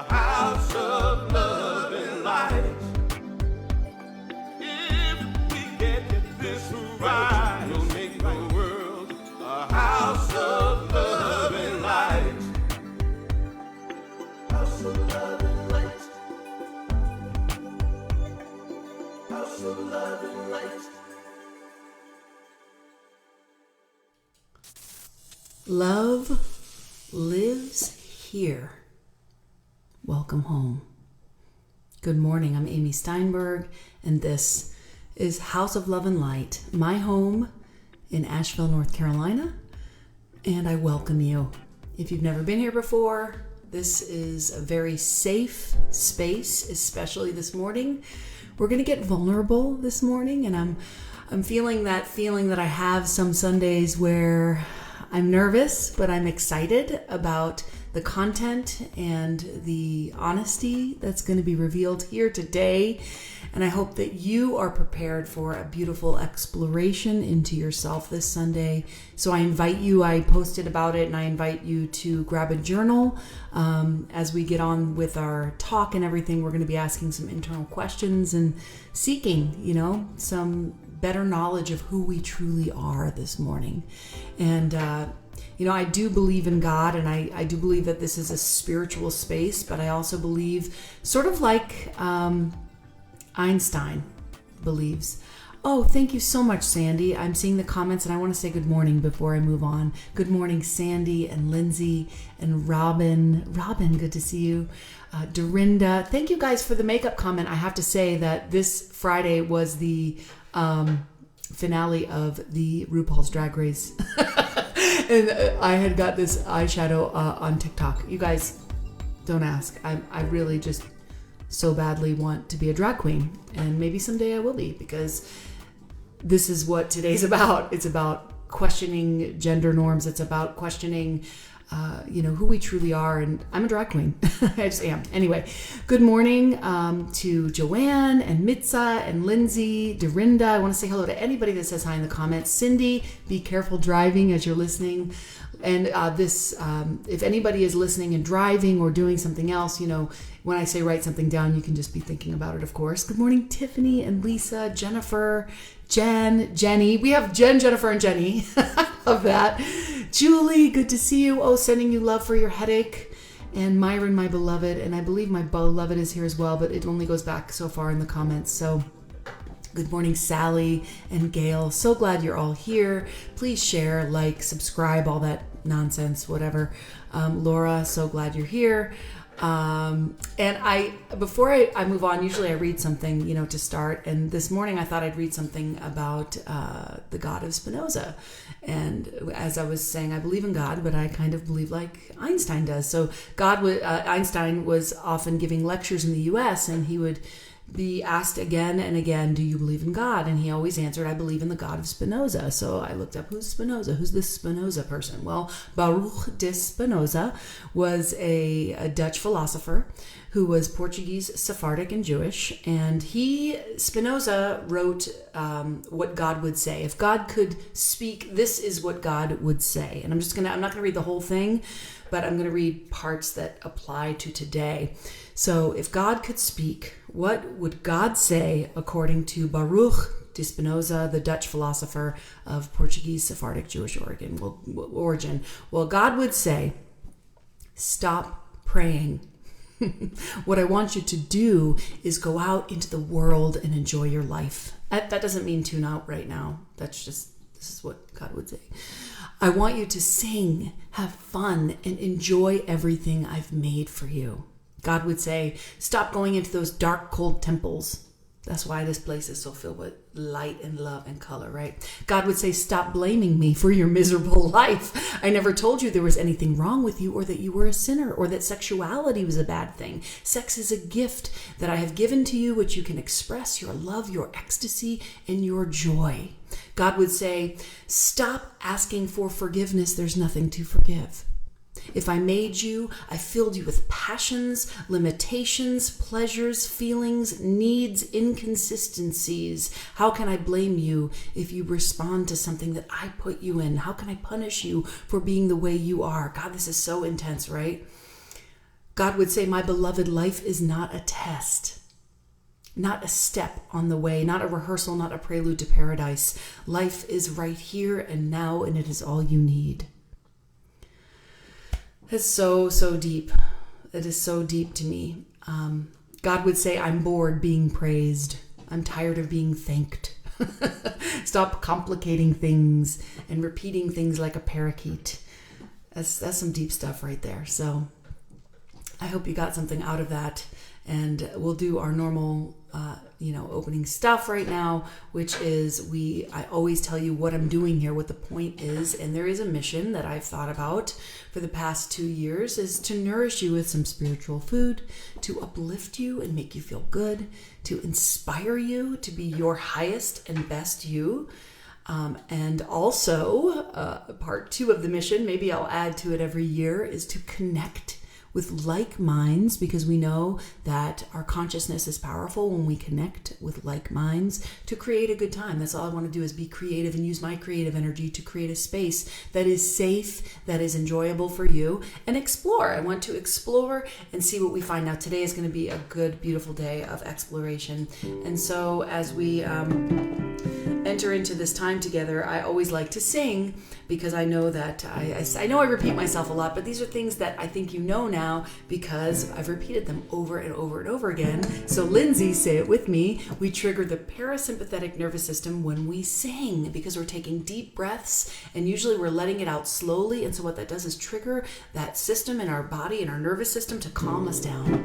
house of love and light. If we of love and light. Love lives here. Welcome home. Good morning. I'm Amy Steinberg, and this is House of Love and Light, my home in Asheville, North Carolina, and I welcome you. If you've never been here before, this is a very safe space, especially this morning. We're going to get vulnerable this morning, and I'm feeling that I have some Sundays where I'm nervous, but I'm excited about the content and the honesty that's going to be revealed here today. And I hope that you are prepared for a beautiful exploration into yourself this Sunday. So I invite you, I posted about it, and I invite you to grab a journal. As we get on with our talk and everything, we're going to be asking some internal questions and seeking, some better knowledge of who we truly are this morning. And, I do believe in God, and I do believe that this is a spiritual space, but I also believe, sort of like Einstein believes. Oh, thank you so much, Sandy. I'm seeing the comments, and I want to say good morning before I move on. Good morning, Sandy and Lindsay and Robin. Robin, good to see you. Dorinda, thank you guys for the makeup comment. I have to say that this Friday was the finale of the RuPaul's Drag Race. And I had got this eyeshadow on TikTok. You guys, don't ask. I really just so badly want to be a drag queen. And maybe someday I will be, because this is what today's about. It's about questioning gender norms. It's about questioning who we truly are, and I'm a drag queen. I just am. Anyway, good morning to Joanne and Mitza and Lindsay, Dorinda. I want to say hello to anybody that says hi in the comments. Cindy, be careful driving as you're listening. And if anybody is listening and driving or doing something else, when I say write something down, you can just be thinking about it, of course. Good morning, Tiffany and Lisa, Jennifer, Jen, Jenny. We have Jen, Jennifer, and Jenny. I love that. Julie, good to see you. Oh, sending you love for your headache. And Myron, my beloved. And I believe my beloved is here as well, but it only goes back so far in the comments. So good morning, Sally and Gail. So glad you're all here. Please share, like, subscribe, all that nonsense, whatever. Laura, so glad you're here. And before I move on, usually I read something, to start. And this morning I thought I'd read something about the God of Spinoza. And as I was saying, I believe in God, but I kind of believe like Einstein does. So Einstein was often giving lectures in the U.S., and he would be asked again and again, do you believe in God? And he always answered, I believe in the God of Spinoza. So I looked up, who's Spinoza? Who's this Spinoza person? Well, Baruch de Spinoza was a Dutch philosopher who was Portuguese, Sephardic, and Jewish. And Spinoza wrote what God would say. If God could speak, this is what God would say. And I'm not going to read the whole thing, but I'm going to read parts that apply to today. So if God could speak, what would God say according to Baruch de Spinoza, the Dutch philosopher of Portuguese, Sephardic, Jewish origin? Well, God would say, stop praying. What I want you to do is go out into the world and enjoy your life. That doesn't mean tune out right now. This is what God would say. I want you to sing, have fun, and enjoy everything I've made for you. God would say, stop going into those dark, cold temples. That's why this place is so filled with light and love and color, right? God would say, stop blaming me for your miserable life. I never told you there was anything wrong with you, or that you were a sinner, or that sexuality was a bad thing. Sex is a gift that I have given to you, which you can express your love, your ecstasy, and your joy. God would say, stop asking for forgiveness. There's nothing to forgive. If I made you, I filled you with passions, limitations, pleasures, feelings, needs, inconsistencies. How can I blame you if you respond to something that I put you in? How can I punish you for being the way you are? God, this is so intense, right? God would say, my beloved, life is not a test, not a step on the way, not a rehearsal, not a prelude to paradise. Life is right here and now, and it is all you need. It's so, so deep. It is so deep to me. God would say, I'm bored being praised. I'm tired of being thanked. Stop complicating things and repeating things like a parakeet. That's some deep stuff right there. So I hope you got something out of that. And we'll do our normal, opening stuff right now, which is I always tell you what I'm doing here, what the point is. And there is a mission that I've thought about for the past 2 years, is to nourish you with some spiritual food, to uplift you and make you feel good, to inspire you to be your highest and best you. And also, part 2 of the mission, maybe I'll add to it every year, is to connect with like minds, because we know that our consciousness is powerful when we connect with like minds to create a good time. That's all I want to do, is be creative and use my creative energy to create a space that is safe, that is enjoyable for you, and explore. I want to explore and see what we find. Now, today is going to be a good, beautiful day of exploration. And so as we enter into this time together, I always like to sing, because I know that I know I repeat myself a lot, but these are things that I think you know now because I've repeated them over and over and over again. So Lindsay, say it with me. We trigger the parasympathetic nervous system when we sing, because we're taking deep breaths and usually we're letting it out slowly. And so what that does is trigger that system in our body and our nervous system to calm us down.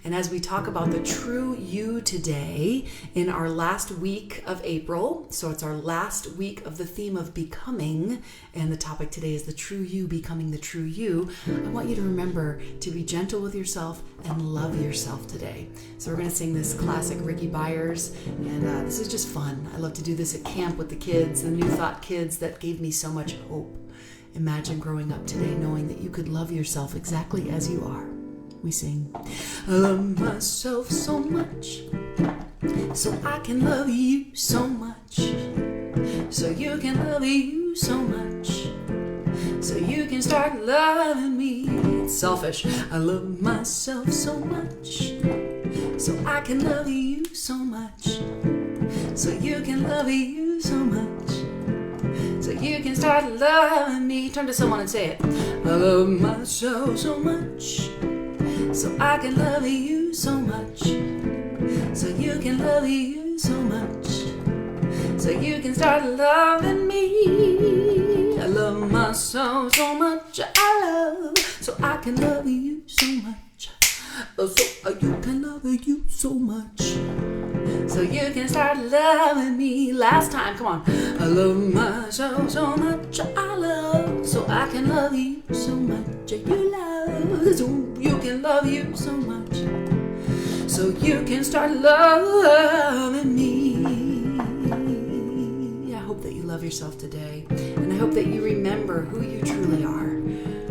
And as we talk about the true you today in our last week of April, so it's our last week of the theme of becoming, and the topic today is the true you, becoming the true you. I want you to remember to be gentle with yourself and love yourself today. So we're going to sing this classic Ricky Byers, and this is just fun. I love to do this at camp with the kids, the New Thought kids that gave me so much hope. Imagine growing up today knowing that you could love yourself exactly as you are. We sing, I love myself so much, so I can love you so much, so you can love you so much, so you can start loving me. It's selfish. I love myself so much, so I can love you so much, so you can love you so much, so you can start loving me. Turn to someone and say it. I love myself so much, so I can love you so much, so you can love you so much, so you can start loving me. I love myself so much, I love, so I can love you so much, so you can love you so much, so you can start loving me. Last time, come on. I love myself so much, I love, so I can love you so much, you love, so you can love you so much, so you can start loving me. I hope that you love yourself today, and I hope that you remember who you truly are,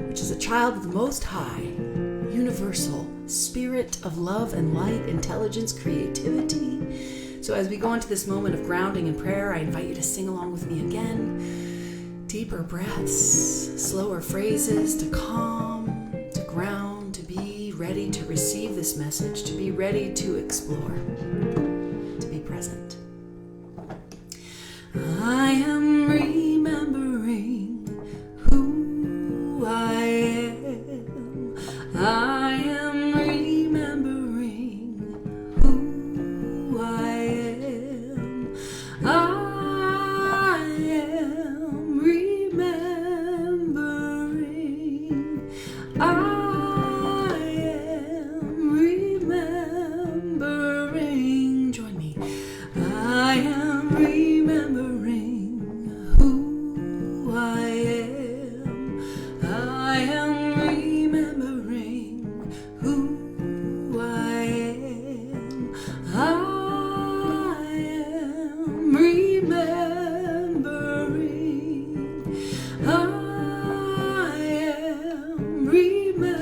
which is a child of the Most High, universal spirit of love and light, intelligence, creativity. So as we go into this moment of grounding and prayer, I invite you to sing along with me again. Deeper breaths, slower phrases to calm, to ground, to be ready to receive this message, to be ready to explore, to be present. I am remembering who I am. I am remembering who I am. I am remembering. I am remembering. Join me. I am remembering who I am. I am remembering who I am. I am remembering. I am remembering.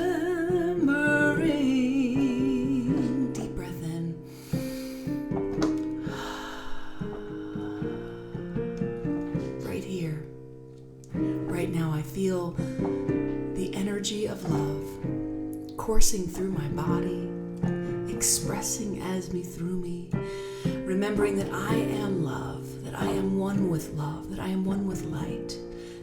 Deep breath in. Right here, right now, I feel the energy of love coursing through my body, expressing as me through me, remembering that I am love, that I am one with love, that I am one with light,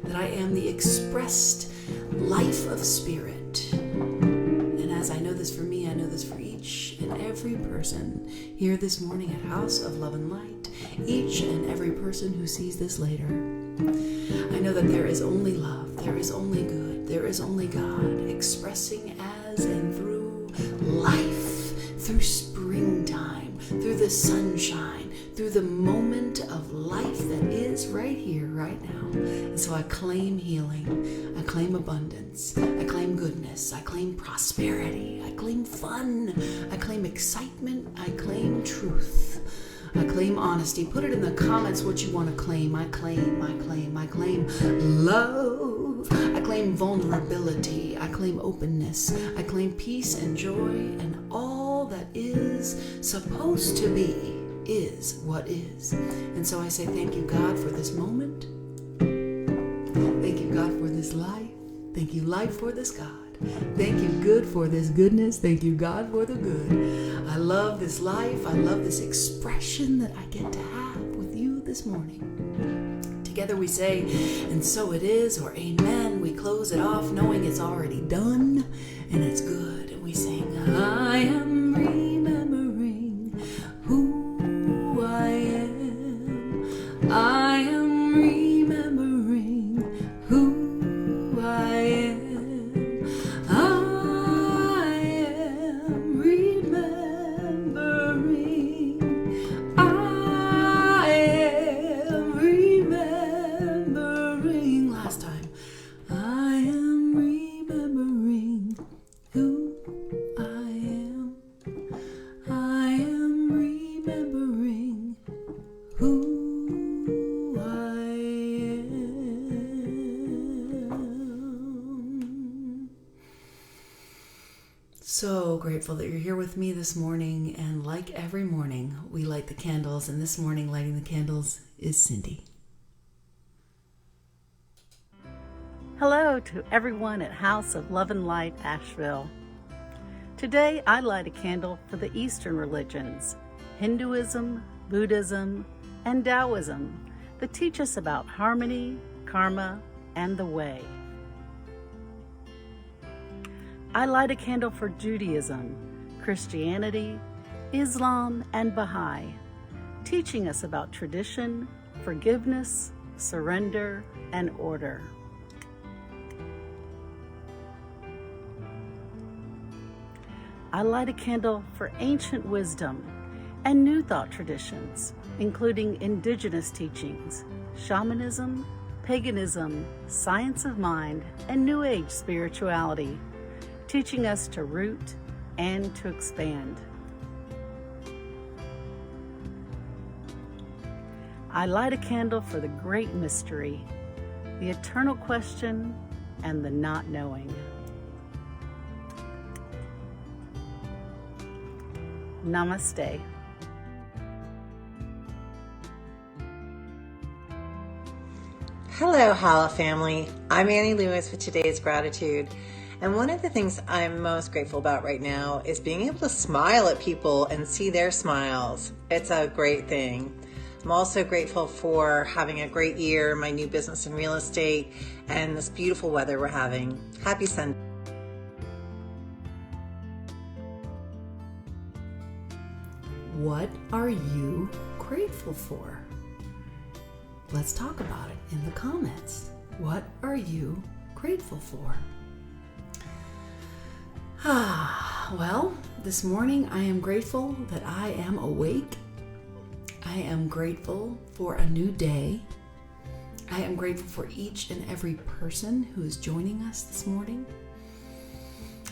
that I am the expressed life of spirit. And as I know this for me, I know this for each and every person here this morning at House of Love and Light, each and every person who sees this later. I know that there is only love, there is only good, there is only God expressing as and through life, through springtime, through the sunshine, through the moment of life that is right here, right now. And so I claim healing, I claim abundance, I claim goodness, I claim prosperity, I claim fun, I claim excitement, I claim truth. I claim honesty. Put it in the comments what you want to claim. I claim love. I claim vulnerability. I claim openness. I claim peace and joy, and all that is supposed to be is what is. And so I say thank you, God, for this moment. Thank you, God, for this life. Thank you, life, for this God. Thank you, good, for this goodness. Thank you, God, for the good. I love this life. I love this expression that I get to have with you this morning. Together we say, and so it is, or amen. We close it off knowing it's already done and it's good. And we sing, I am remembering who I am. I am remembering who I am. So grateful that you're here with me this morning, and like every morning, we light the candles, and this morning lighting the candles is Cindy. Hello to everyone at House of Love and Light, Asheville. Today I light a candle for the Eastern religions, Hinduism, Buddhism, and Taoism, that teach us about harmony, karma, and the way. I light a candle for Judaism, Christianity, Islam, and Baha'i, teaching us about tradition, forgiveness, surrender, and order. I light a candle for ancient wisdom and New Thought traditions, including indigenous teachings, shamanism, paganism, science of mind, and New Age spirituality, teaching us to root and to expand. I light a candle for the great mystery, the eternal question, and the not knowing. Namaste. Hello, Hala family. I'm Annie Lewis with today's gratitude. And one of the things I'm most grateful about right now is being able to smile at people and see their smiles. It's a great thing. I'm also grateful for having a great year, my new business in real estate, and this beautiful weather we're having. Happy Sunday. What are you grateful for? Let's talk about it in the comments. What are you grateful for? Well, this morning I am grateful that I am awake. I am grateful for a new day. I am grateful for each and every person who is joining us this morning.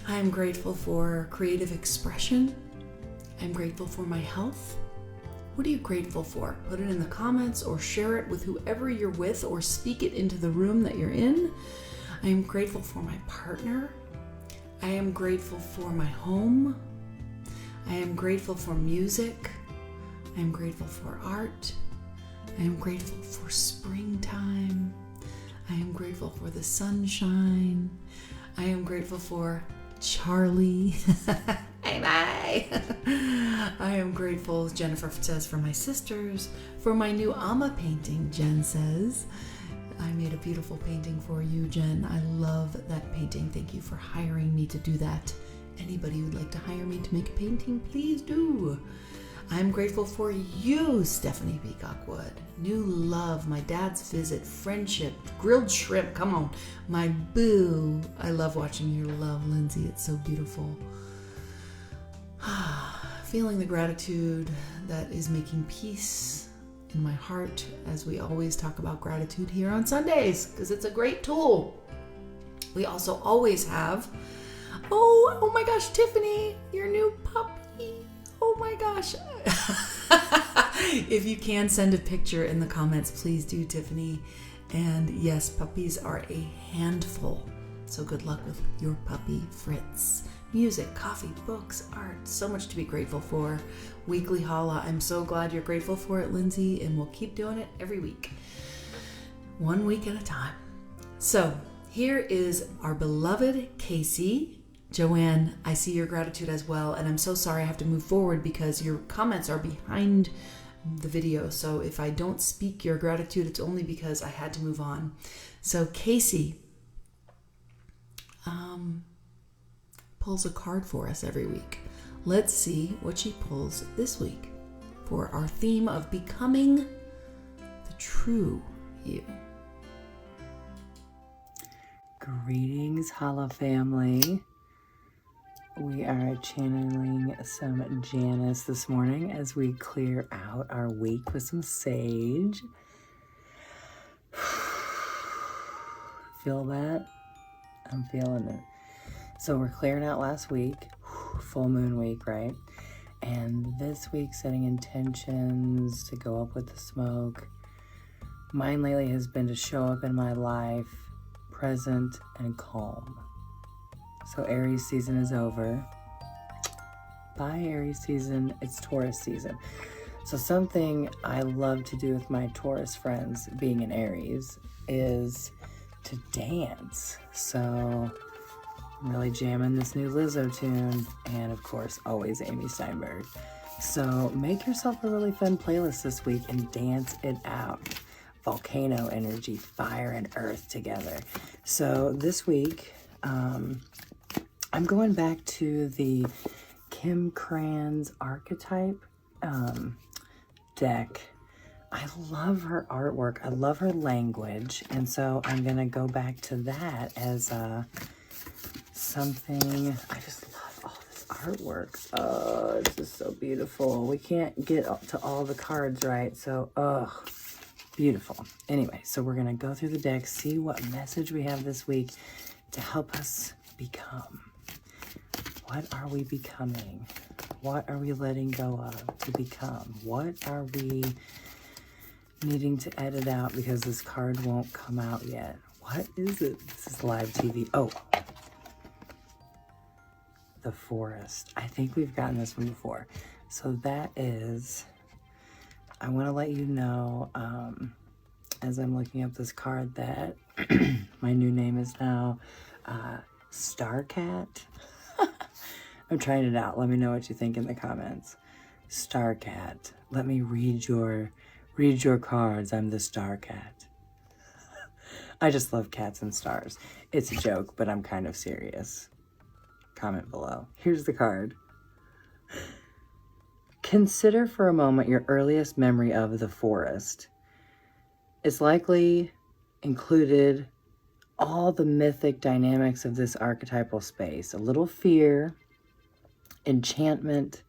I am grateful for creative expression. I'm grateful for my health. What are you grateful for? Put it in the comments or share it with whoever you're with, or speak it into the room that you're in. I am grateful for my partner. I am grateful for my home. I am grateful for music. I am grateful for art. I am grateful for springtime. I am grateful for the sunshine. I am grateful for Charlie. Bye. I am grateful, Jennifer says, for my sisters, for my new Amma painting, Jen says. I made a beautiful painting for you, Jen. I love that painting. Thank you for hiring me to do that. Anybody who'd like to hire me to make a painting, please do. I'm grateful for you, Stephanie Peacockwood. New love, my dad's visit, friendship, grilled shrimp, come on, my boo. I love watching your love, Lindsay. It's so beautiful. Feeling the gratitude that is making peace in my heart as we always talk about gratitude here on Sundays, because it's a great tool. We also always have, oh my gosh, Tiffany, your new puppy. Oh my gosh. If you can send a picture in the comments, please do, Tiffany. And yes, puppies are a handful. So good luck with your puppy, Fritz. Music, coffee, books, art, so much to be grateful for. Weekly Holla, I'm so glad you're grateful for it, Lindsay, and we'll keep doing it every week. 1 week at a time. So here is our beloved Casey. Joanne, I see your gratitude as well, and I'm so sorry I have to move forward because your comments are behind the video. So if I don't speak your gratitude, it's only because I had to move on. So Casey pulls a card for us every week. Let's see what she pulls this week for our theme of becoming the true you. Greetings, Holla family. We are channeling some Janice this morning as we clear out our week with some sage. Feel that? I'm feeling it. So we're clearing out last week, full moon week, right? And this week, setting intentions to go up with the smoke. Mine lately has been to show up in my life, present and calm. So Aries season is over. Bye, Aries season. It's Taurus season. So something I love to do with my Taurus friends, being an Aries, is to dance. So I'm really jamming this new Lizzo tune, and of course, always Amy Steinberg. So make yourself a really fun playlist this week and dance it out. Volcano energy, fire and earth together. So this week, I'm going back to the Kim Kranz archetype deck. I love her artwork. I love her language. And so I'm going to go back to that as something. I just love all this artwork. Oh, it's just so beautiful. We can't get to all the cards, right? So, beautiful. Anyway, so we're going to go through the deck, see what message we have this week to help us become. What are we becoming? What are we letting go of to become? What are we needing to edit out because this card won't come out yet? What is it? This is live TV. Oh, the forest. I think we've gotten this one before. So that is, I want to let you know, as I'm looking up this card, that my new name is now Starcat. I'm trying it out. Let me know what you think in the comments. Starcat. Let me read your cards. I'm the Starcat. I just love cats and stars. It's a joke, but I'm kind of serious. Comment below. Here's the card. Consider for a moment your earliest memory of the forest. It's likely included all the mythic dynamics of this archetypal space. A little fear, enchantment,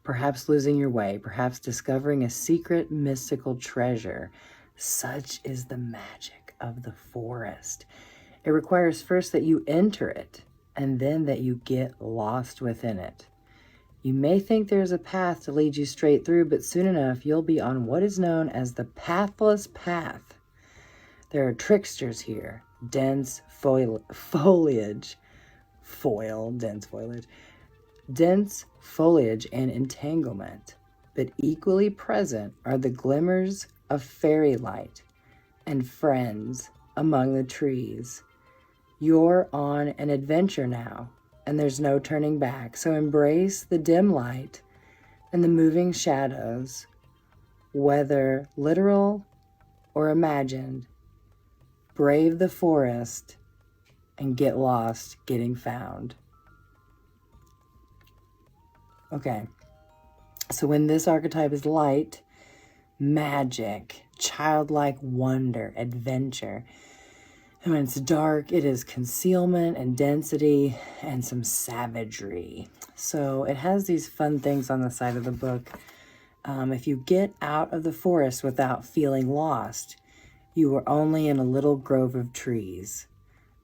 perhaps losing your way, perhaps discovering a secret mystical treasure. Such is the magic of the forest. It requires first that you enter it, and then that you get lost within it. You may think there's a path to lead you straight through, but soon enough you'll be on what is known as the pathless path. There are tricksters here, dense foliage and entanglement, but equally present are the glimmers of fairy light and friends among the trees. You're on an adventure now, and there's no turning back, so embrace the dim light and the moving shadows, whether literal or imagined. Brave the forest and get lost getting found. Okay. So when this archetype is light, magic, childlike wonder, adventure. And when it's dark, it is concealment and density and some savagery. So it has these fun things on the side of the book. If you get out of the forest without feeling lost, you are only in a little grove of trees.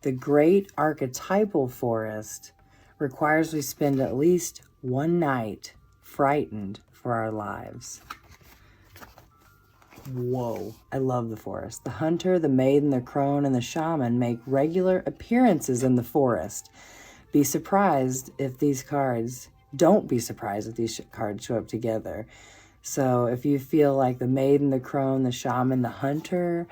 The great archetypal forest requires we spend at least one night frightened for our lives. Whoa, I love the forest. The hunter, the maiden, the crone, and the shaman make regular appearances in the forest. Be surprised if these cards, don't be surprised if these cards show up together. So if you feel like the maiden, the crone, the shaman, the hunter,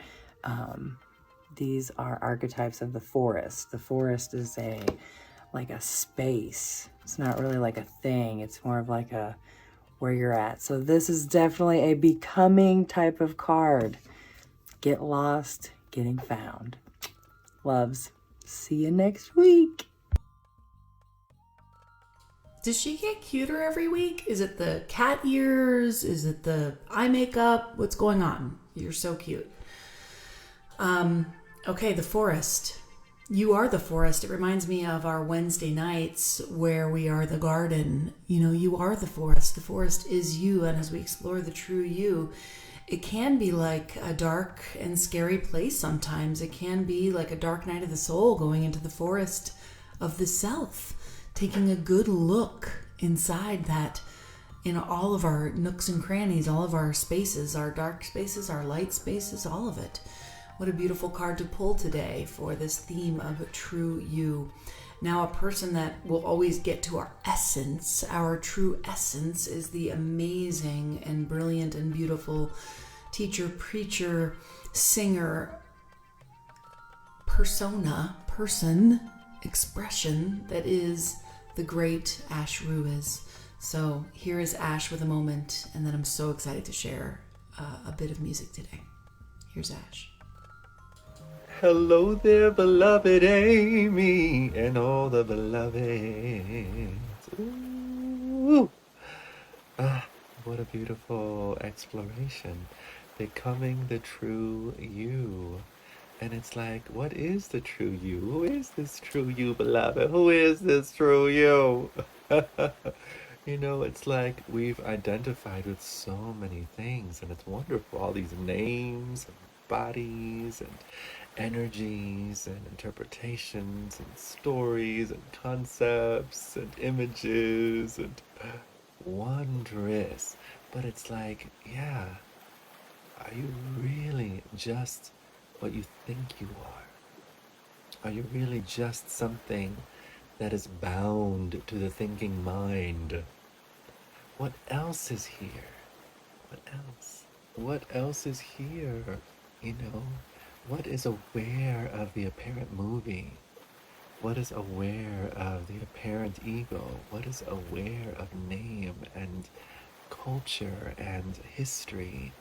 these are archetypes of the forest. The forest is like a space. It's not really like a thing. It's more of like a where you're at. So this is definitely a becoming type of card. Get lost, getting found. Loves. See you next week. Does she get cuter every week? Is it the cat ears? Is it the eye makeup? What's going on? You're so cute. Okay, the forest. You are the forest. It reminds me of our Wednesday nights where we are the garden. You know, you are the forest. The forest is you. And as we explore the true you, it can be like a dark and scary place sometimes. It can be like a dark night of the soul, going into the forest of the self, taking a good look inside that, in all of our nooks and crannies, all of our spaces, our dark spaces, our light spaces, all of it. What a beautiful card to pull today for this theme of true you. Now, a person that will always get to our essence, our true essence, is the amazing and brilliant and beautiful teacher, preacher, singer, person, expression that is the great Ash Ruiz. So here is Ash with a moment, and then I'm so excited to share a bit of music today. Here's Ash. Hello there, beloved Amy, and all the beloveds. Ooh. What a beautiful exploration. Becoming the true you. And it's like, what is the true you? Who is this true you, beloved? Who is this true you? You know, it's like we've identified with so many things, and it's wonderful. All these names and bodies and energies and interpretations and stories and concepts and images and wondrous. But it's like, yeah, are you really just what you think you are? Are you really just something that is bound to the thinking mind? What else is here? What else? What else is here? You know, what is aware of the apparent movie? What is aware of the apparent ego? What is aware of name and culture and history?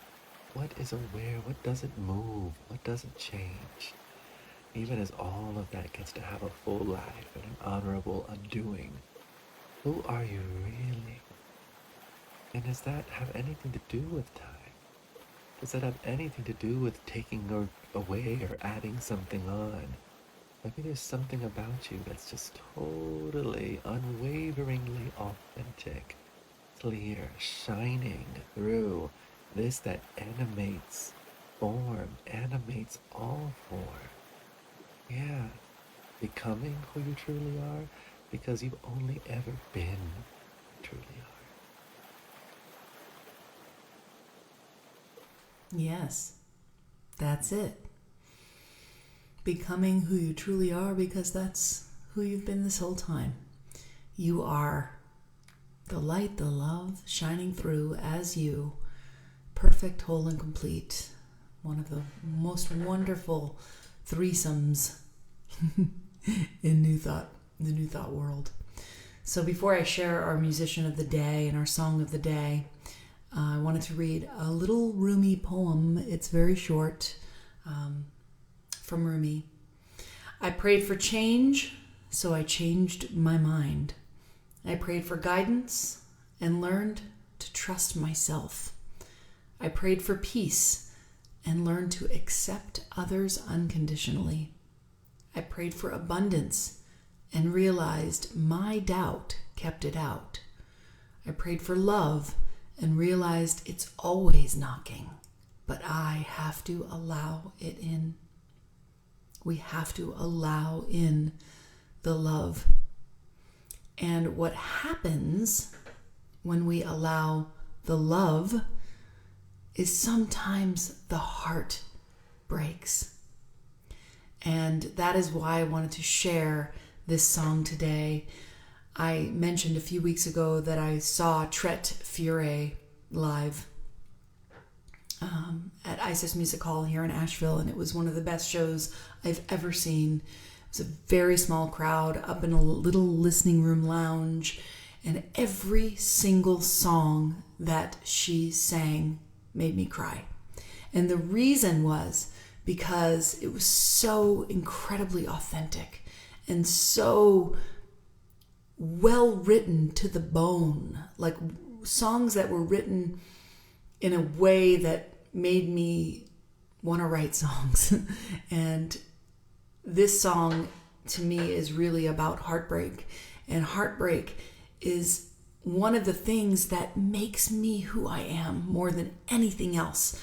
What is aware? What doesn't move? What doesn't change? Even as all of that gets to have a full life and an honorable undoing, who are you really? And does that have anything to do with time? Does that have anything to do with taking away or adding something on? Maybe there's something about you that's just totally, unwaveringly authentic, clear, shining through this that animates form, animates all form. Yeah, becoming who you truly are because you've only ever been who you truly are. Yes, that's it. Becoming who you truly are because that's who you've been this whole time. You are the light, the love, shining through as you, perfect, whole, and complete. One of the most wonderful threesomes in the New Thought world. So before I share our musician of the day and our song of the day, I wanted to read a little Rumi poem. It's very short, from Rumi. I prayed for change, so I changed my mind. I prayed for guidance, and learned to trust myself. I prayed for peace and learned to accept others unconditionally. I prayed for abundance and realized my doubt kept it out. I prayed for love and realized it's always knocking, but I have to allow it in. We have to allow in the love. And what happens when we allow the love is sometimes the heart breaks. And that is why I wanted to share this song today. I mentioned a few weeks ago that I saw Tret Fure live at Isis Music Hall here in Asheville, and it was one of the best shows I've ever seen. It was a very small crowd up in a little listening room lounge, and every single song that she sang made me cry. And the reason was because it was so incredibly authentic and so well written to the bone, like songs that were written in a way that made me want to write songs. And this song to me is really about heartbreak, and heartbreak is one of the things that makes me who I am more than anything else.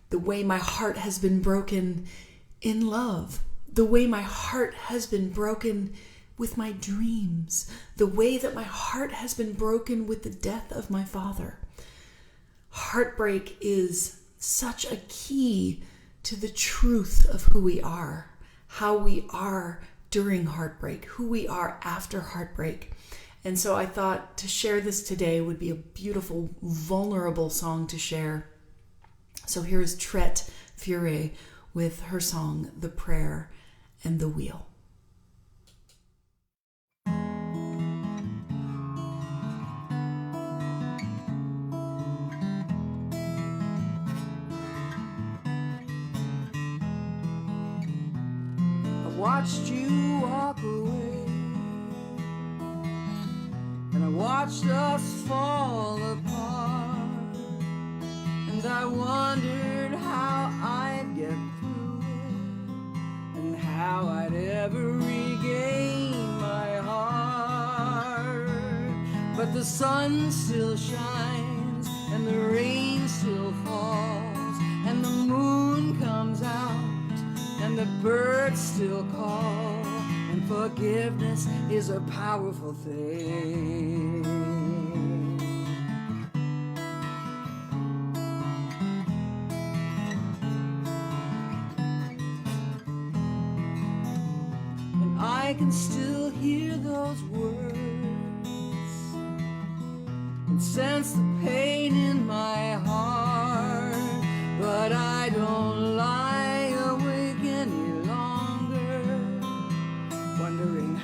The way my heart has been broken in love, the way my heart has been broken with my dreams, the way that my heart has been broken with the death of my father. Heartbreak is such a key to the truth of who we are, how we are during heartbreak, who we are after heartbreak. And so I thought to share this today would be a beautiful, vulnerable song to share. So here is Tret Fure with her song, The Prayer and the Wheel. Watched you walk away, and I watched us fall apart, and I wondered how I'd get through it, and how I'd ever regain my heart. But the sun still shines, and the rain still falls, and the moon comes out, and the birds still call, and forgiveness is a powerful thing. And I can still hear those words and sense the pain in my heart, but I don't lie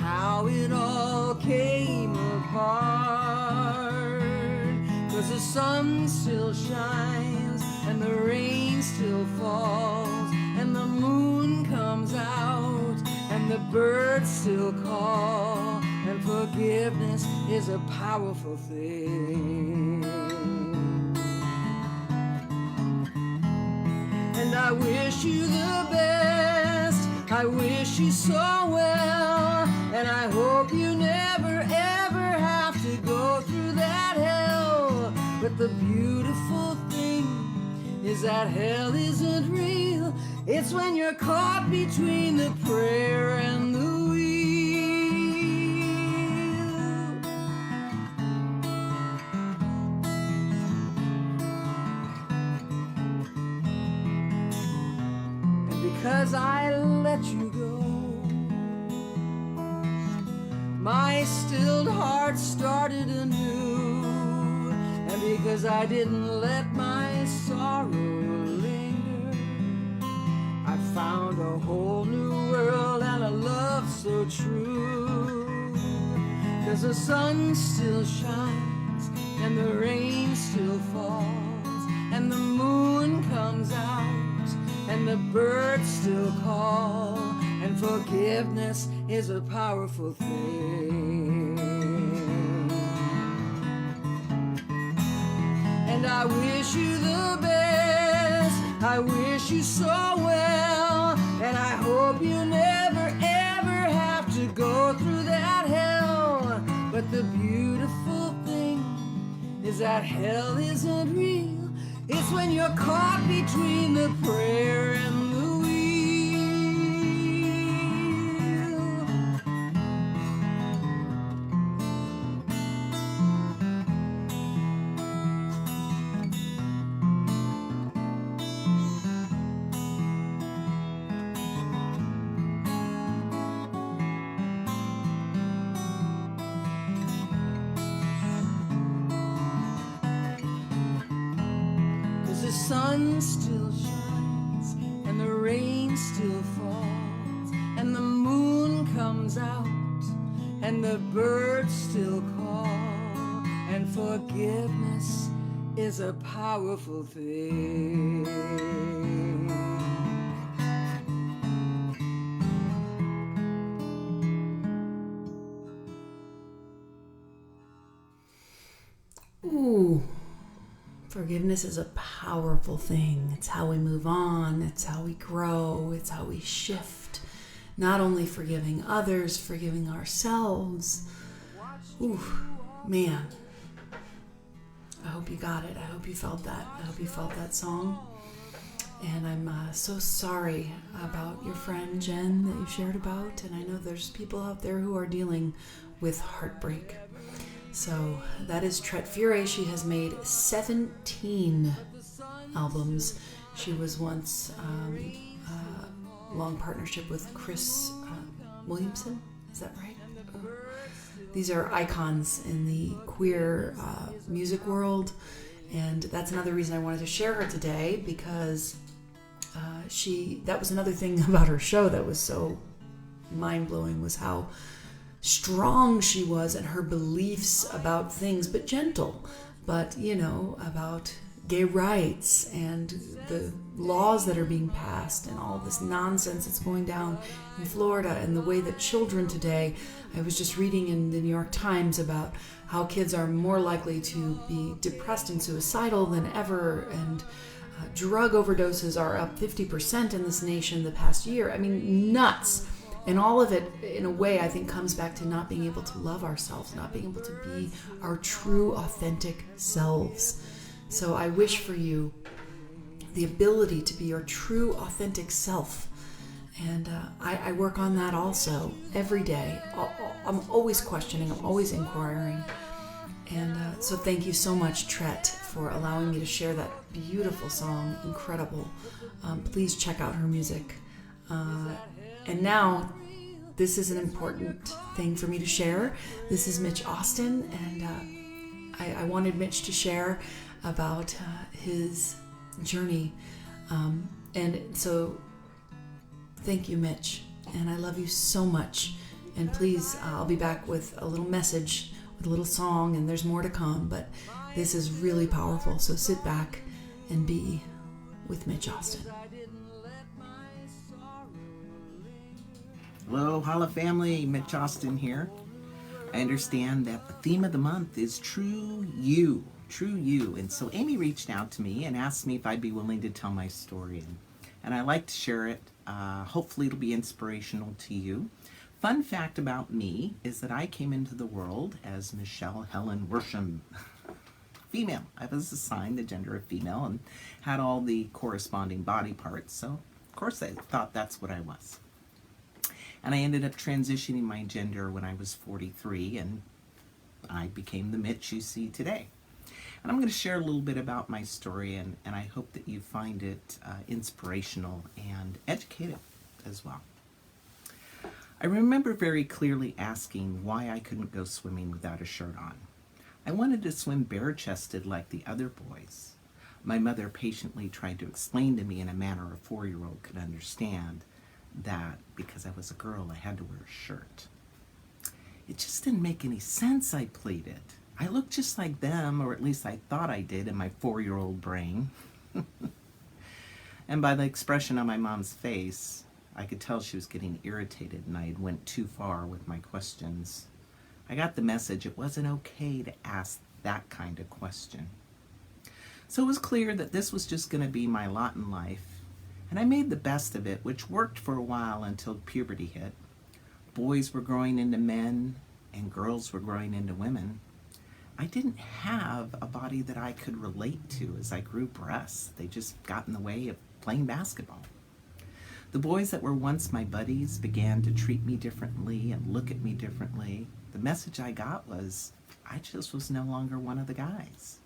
how it all came apart. 'Cause the sun still shines, and the rain still falls, and the moon comes out, and the birds still call, and forgiveness is a powerful thing. And I wish you the best, I wish you so well, and I hope you never ever have to go through that hell. But the beautiful thing is that hell isn't real. It's when you're caught between the prayer and the wheel. And because I let you go, my stilled heart started anew, and because I didn't let my sorrow linger, I found a whole new world and a love so true. 'Cause the sun still shines, and the rain still falls, and the moon comes out, and the birds still call, and forgiveness is a powerful thing. and I wish you the best. I wish you so well, and I hope you never ever have to go through that hell. But the beautiful thing is that hell isn't real. It's when you're caught between the prayer and the wheel. The sun still shines, and the rain still falls, and the moon comes out, and the birds still call, and forgiveness is a powerful thing. Ooh. Forgiveness is a powerful thing. It's how we move on. It's how we grow. It's how we shift. Not only forgiving others, forgiving ourselves. Ooh, man. I hope you got it. I hope you felt that. I hope you felt that song. And I'm so sorry about your friend Jen that you shared about. And I know there's people out there who are dealing with heartbreak. So that is Tret Fure. She has made 17 albums. She was once long partnership with Chris Williamson. Is that right? These are icons in the queer music world. And that's another reason I wanted to share her today, because that was another thing about her show that was so mind-blowing, was how strong she was and her beliefs about things, but gentle, but about gay rights and the laws that are being passed and all this nonsense that's going down in Florida, and the way that children today, I was just reading in the New York Times about how kids are more likely to be depressed and suicidal than ever, and drug overdoses are up 50% in this nation the past year. I mean, nuts. And all of it, in a way, I think comes back to not being able to love ourselves, not being able to be our true, authentic selves. So I wish for you the ability to be your true, authentic self. And I work on that also every day. I'm always questioning, I'm always inquiring. And so thank you so much, Tret, for allowing me to share that beautiful song. Incredible. Please check out her music. And now, this is an important thing for me to share. This is Mitch Austin, and I wanted Mitch to share about his journey. And so, thank you, Mitch. And I love you so much. And please, I'll be back with a little message, with a little song, and there's more to come. But this is really powerful. So sit back and be with Mitch Austin. Hello, Holla family, Mitch Austin here. I understand that the theme of the month is True You, True You. And so Amy reached out to me and asked me if I'd be willing to tell my story. And I like to share it. Hopefully it'll be inspirational to you. Fun fact about me is that I came into the world as Michelle Helen Worsham, female. I was assigned the gender of female and had all the corresponding body parts. So, of course, I thought that's what I was. And I ended up transitioning my gender when I was 43, and I became the Mitch you see today. And I'm going to share a little bit about my story, and I hope that you find it inspirational and educative as well. I remember very clearly asking why I couldn't go swimming without a shirt on. I wanted to swim bare-chested like the other boys. My mother patiently tried to explain to me in a manner a 4-year-old could understand that because I was a girl, I had to wear a shirt. It just didn't make any sense, I pleaded. I looked just like them, or at least I thought I did in my 4-year-old brain. And by the expression on my mom's face, I could tell she was getting irritated and I had went too far with my questions. I got the message it wasn't okay to ask that kind of question. So it was clear that this was just going to be my lot in life, and I made the best of it, which worked for a while until puberty hit. Boys were growing into men, and girls were growing into women. I didn't have a body that I could relate to as I grew breasts. They just got in the way of playing basketball. The boys that were once my buddies began to treat me differently and look at me differently. The message I got was I just was no longer one of the guys.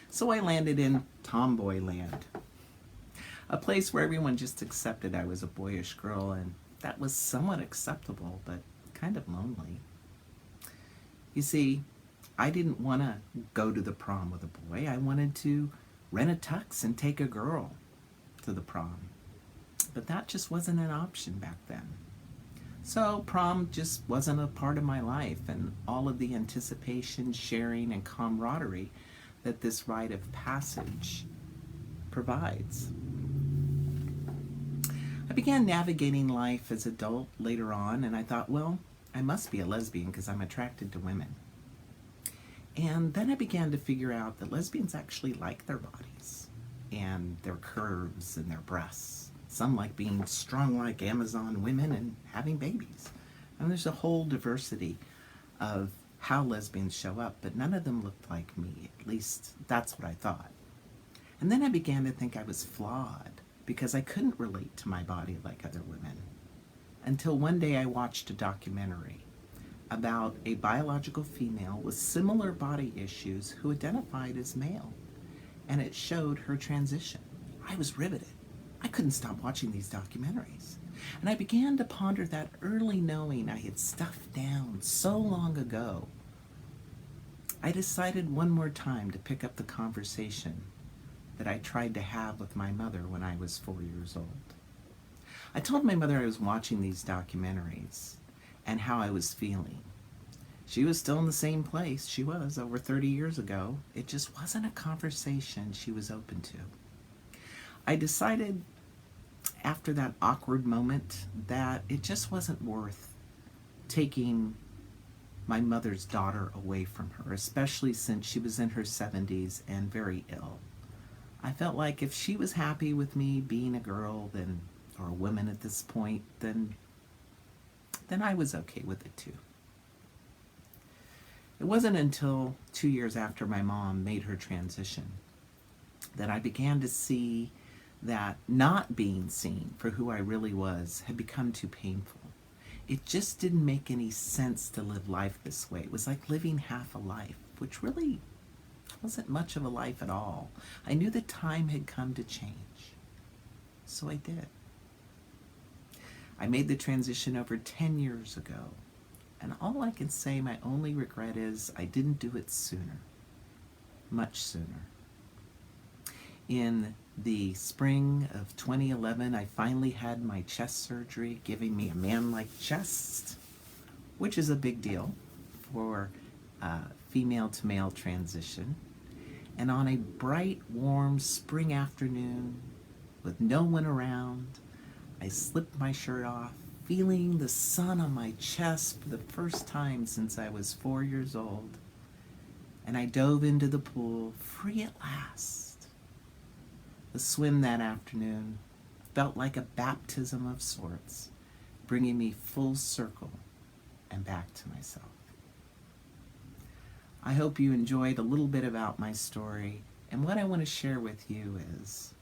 So I landed in tomboy land, a place where everyone just accepted I was a boyish girl, and that was somewhat acceptable, but kind of lonely. You see, I didn't want to go to the prom with a boy. I wanted to rent a tux and take a girl to the prom. But that just wasn't an option back then. So prom just wasn't a part of my life, and all of the anticipation, sharing, and camaraderie that this rite of passage provides. I began navigating life as an adult later on, and I thought, well, I must be a lesbian because I'm attracted to women. And then I began to figure out that lesbians actually like their bodies and their curves and their breasts. Some like being strong like Amazon women and having babies. And there's a whole diversity of how lesbians show up, but none of them looked like me. At least that's what I thought. And then I began to think I was flawed because I couldn't relate to my body like other women. Until one day I watched a documentary about a biological female with similar body issues who identified as male, and it showed her transition. I was riveted. I couldn't stop watching these documentaries, and I began to ponder that early knowing I had stuffed down so long ago. I decided one more time to pick up the conversation that I tried to have with my mother when I was 4 years old. I told my mother I was watching these documentaries and how I was feeling. She was still in the same place she was over 30 years ago. It just wasn't a conversation she was open to. I decided after that awkward moment that it just wasn't worth taking my mother's daughter away from her, especially since she was in her 70s and very ill. I felt like if she was happy with me being a girl, then, or a woman at this point, then I was okay with it too. It wasn't until 2 years after my mom made her transition that I began to see that not being seen for who I really was had become too painful. It just didn't make any sense to live life this way. It was like living half a life, which really wasn't much of a life at all. I knew the time had come to change, so I did. I made the transition over 10 years ago, and all I can say, my only regret is I didn't do it sooner, much sooner. In the spring of 2011, I finally had my chest surgery, giving me a man-like chest, which is a big deal for female to male transition. And on a bright, warm spring afternoon, with no one around, I slipped my shirt off, feeling the sun on my chest for the first time since I was 4 years old. And I dove into the pool, free at last. The swim that afternoon felt like a baptism of sorts, bringing me full circle and back to myself. I hope you enjoyed a little bit about my story, and what I want to share with you is,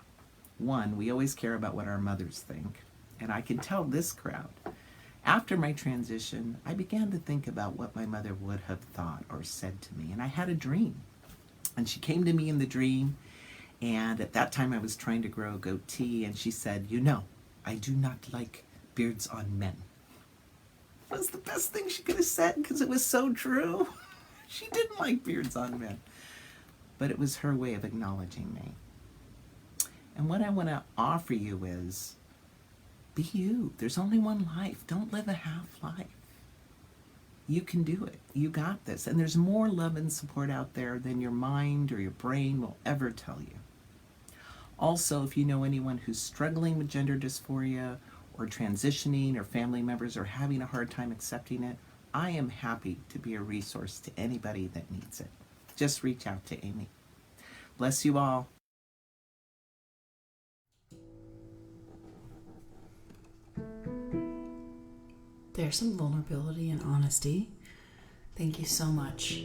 one, we always care about what our mothers think, and I can tell this crowd, after my transition, I began to think about what my mother would have thought or said to me, and I had a dream. And she came to me in the dream, and at that time I was trying to grow a goatee, and she said, "You know, I do not like beards on men." It was the best thing she could have said, because it was so true. She didn't like beards on men. But it was her way of acknowledging me. And what I want to offer you is, be you. There's only one life. Don't live a half life. You can do it. You got this. And there's more love and support out there than your mind or your brain will ever tell you. Also, if you know anyone who's struggling with gender dysphoria or transitioning, or family members are having a hard time accepting it, I am happy to be a resource to anybody that needs it. Just reach out to Amy. Bless you all. There's some vulnerability and honesty. Thank you so much.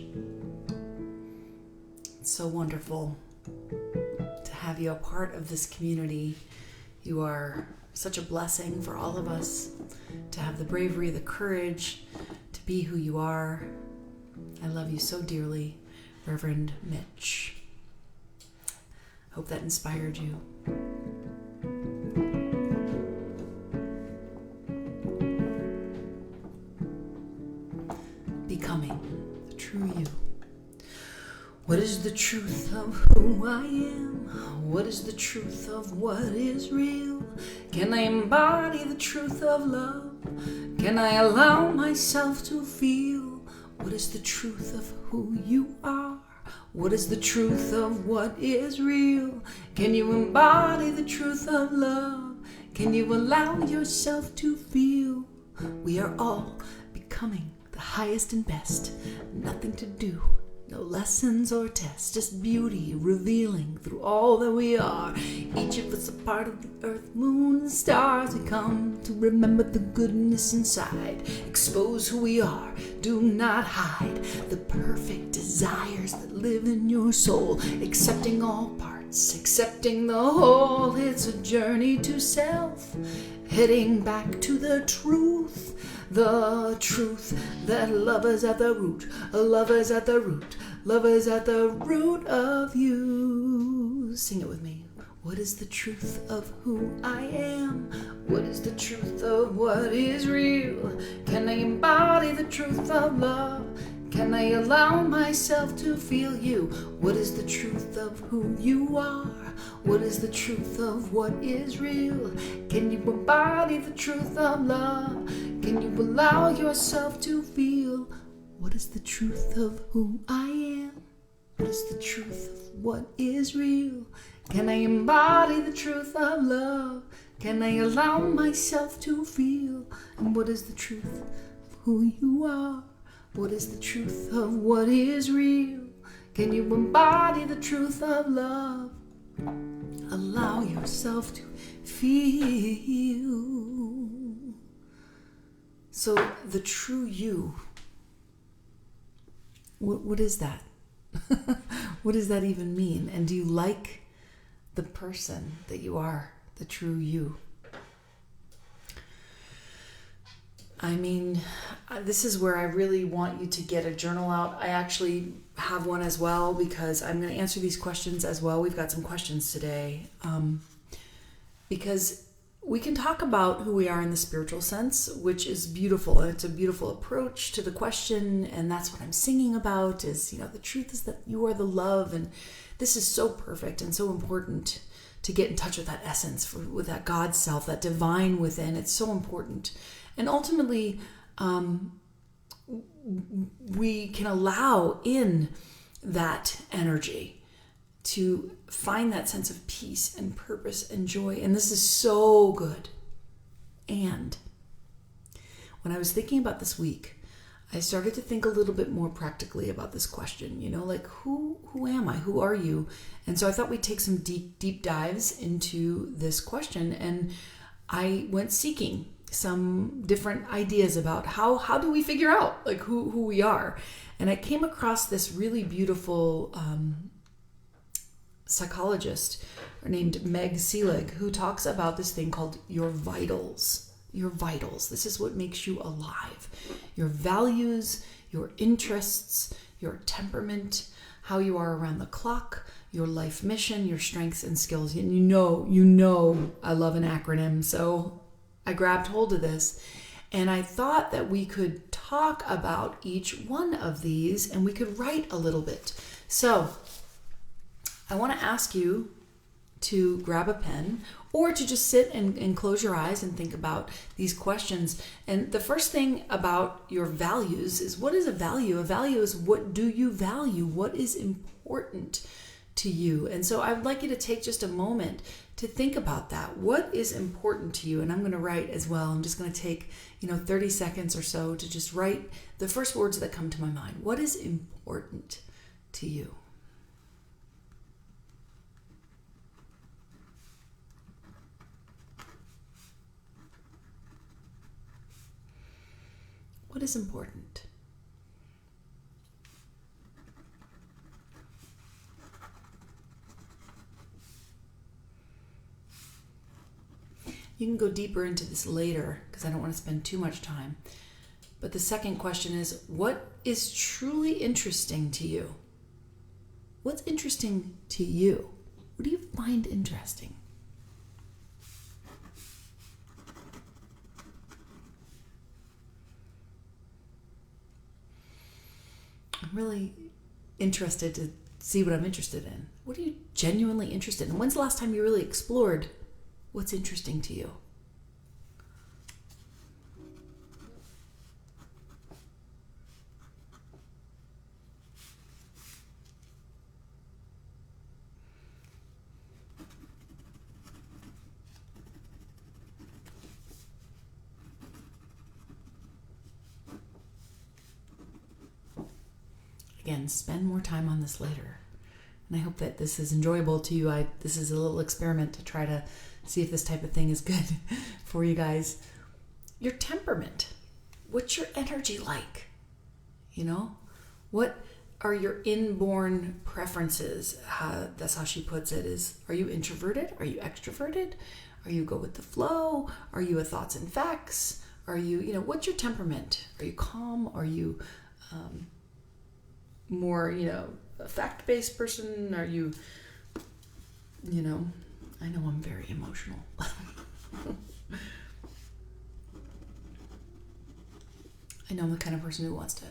It's so wonderful to have you a part of this community. You are such a blessing for all of us to have the bravery, the courage to be who you are. I love you so dearly, Reverend Mitch. Hope that inspired you. Becoming the true you. What is the truth of who I am? What is the truth of what is real? Can I embody the truth of love? Can I allow myself to feel? What is the truth of who you are? What is the truth of what is real? Can you embody the truth of love? Can you allow yourself to feel? We are all becoming the highest and best. Nothing to do, no lessons or tests, just beauty revealing through all that we are. Each of us a part of the earth, moon, and stars. We come to remember the goodness inside. Expose who we are, do not hide the perfect desires that live in your soul. Accepting all parts, accepting the whole. It's a journey to self, heading back to the truth that love is at the root, love is at the root, love is at the root of you. Sing it with me. What is the truth of who I am? What is the truth of what is real? Can I embody the truth of love? Can I allow myself to feel you? What is the truth of who you are? What is the truth of what is real? Can you embody the truth of love? Can you allow yourself to feel? What is the truth of who I am? What is the truth of what is real? Can I embody the truth of love? Can I allow myself to feel? And what is the truth of who you are? What is the truth of what is real? Can you embody the truth of love? Allow yourself to feel. So the true you, what is that? What does that even mean? And do you like the person that you are, the true you? I mean, this is where I really want you to get a journal out. I actually have one as well because I'm going to answer these questions as well. We've got some questions today because we can talk about who we are in the spiritual sense, which is beautiful. And it's a beautiful approach to the question. And that's what I'm singing about is, the truth is that you are the love. And this is so perfect and so important to get in touch with that essence, with that God self, that divine within. It's so important. And ultimately, we can allow in that energy to find that sense of peace and purpose and joy. And this is so good. And when I was thinking about this week, I started to think a little bit more practically about this question, like who am I? Who are you? And so I thought we'd take some deep dives into this question. And I went seeking some different ideas about how do we figure out like who we are. And I came across this really beautiful psychologist named Meg Selig, who talks about this thing called your vitals. Your vitals. This is what makes you alive. Your values, your interests, your temperament, how you are around the clock, your life mission, your strengths and skills. And you know I love an acronym, so I grabbed hold of this and I thought that we could talk about each one of these and we could write a little bit. So I want to ask you to grab a pen or to just sit and close your eyes and think about these questions. And the first thing about your values is, what is a value? A value is, what do you value? What is important to you? And so I would like you to take just a moment to think about that. What is important to you? And I'm going to write as well. I'm just going to take 30 seconds or so to just write the first words that come to my mind. What is important to you? is important? You can go deeper into this later because I don't want to spend too much time. But the second question is, what is truly interesting to you? What's interesting to you? What do you find interesting? I'm really interested to see what I'm interested in. What are you genuinely interested in? When's the last time you really explored what's interesting to you? Again, spend more time on this later. And I hope that this is enjoyable to you. This is a little experiment to try to see if this type of thing is good for you guys. Your temperament. What's your energy like? You know? What are your inborn preferences? That's how she puts it. Are you introverted? Are you extroverted? Are you go with the flow? Are you a thoughts and facts? Are you, what's your temperament? Are you calm? Are you more, a fact-based person? Are you, I know I'm very emotional. I know I'm the kind of person who wants to,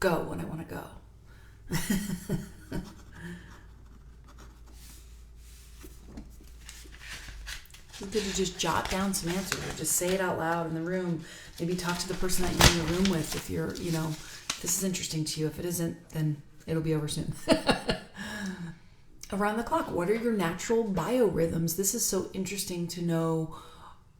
go when I want to go. It's good to just jot down some answers or just say it out loud in the room. Maybe talk to the person that you're in the room with if you're, this is interesting to you. If it isn't, then it'll be over soon. Around the clock, what are your natural biorhythms? This is so interesting to know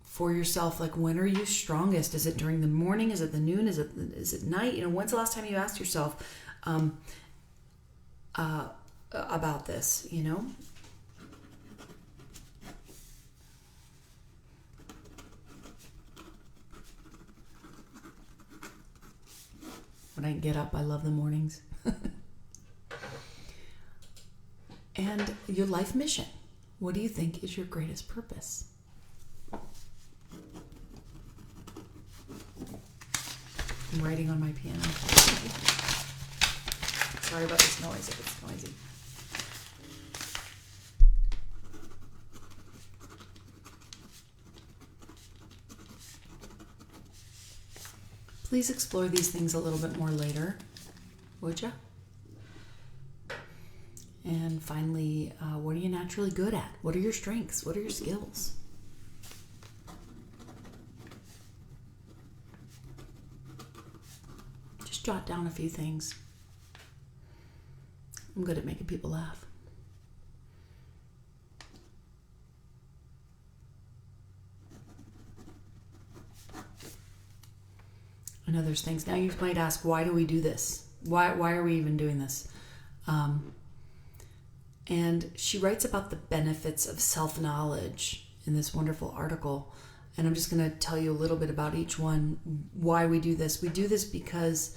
for yourself. Like, when are you strongest? Is it during the morning? Is it the noon? Is it night? When's the last time you asked yourself about this, When I get up, I love the mornings. And your life mission. What do you think is your greatest purpose? I'm writing on my piano. Sorry about this noise if it's noisy. Please explore these things a little bit more later, would ya? And finally, what are you naturally good at? What are your strengths? What are your skills? Just jot down a few things. I'm good at making people laugh. I know there's things. Now you might ask, why do we do this? Why are we even doing this? And she writes about the benefits of self-knowledge in this wonderful article. And I'm just going to tell you a little bit about each one, why we do this. We do this because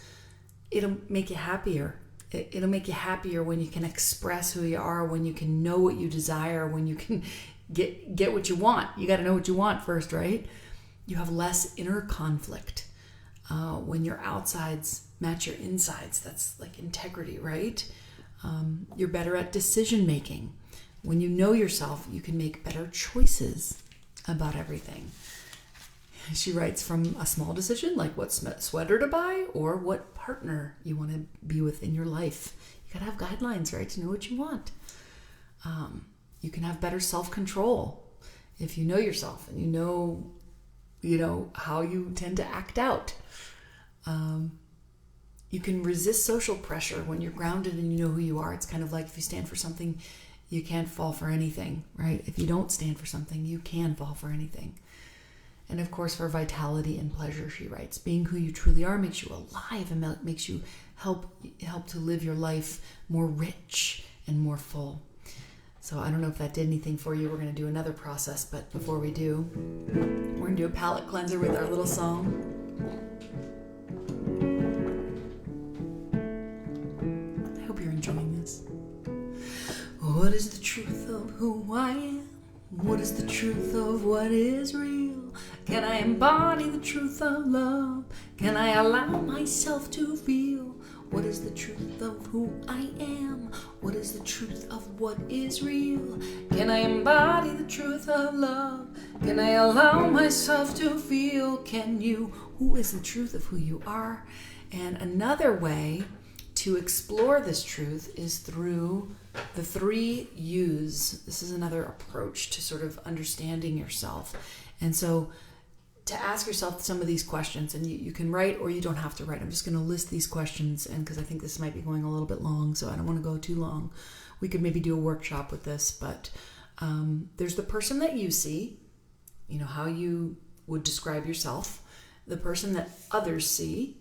it'll make you happier. It'll make you happier when you can express who you are, when you can know what you desire, when you can get what you want. You got to know what you want first, right? You have less inner conflict. When your outsides match your insides, that's like integrity, right? You're better at decision making. When you know yourself, you can make better choices about everything. She writes, from a small decision like what sweater to buy or what partner you want to be with in your life. You gotta have guidelines, right, to know what you want. You can have better self-control if you know yourself and you know how you tend to act out. You can resist social pressure when you're grounded and you know who you are. It's kind of like if you stand for something, you can't fall for anything, right? If you don't stand for something, you can fall for anything. And of course, for vitality and pleasure, she writes, being who you truly are makes you alive and makes you help to live your life more rich and more full. So I don't know if that did anything for you. We're going to do another process, but before we do, we're going to do a palate cleanser with our little song. What is the truth of who I am? What is the truth of what is real? Can I embody the truth of love? Can I allow myself to feel? What is the truth of who I am? What is the truth of what is real? Can I embody the truth of love? Can I allow myself to feel? Can you? Who is the truth of who you are? And another way to explore this truth is through the 3 U's. This is another approach to sort of understanding yourself. And so to ask yourself some of these questions, and you can write or you don't have to write. I'm just going to list these questions, and because I think this might be going a little bit long, so I don't want to go too long. We could maybe do a workshop with this, but there's the person that you see, you know, how you would describe yourself, the person that others see,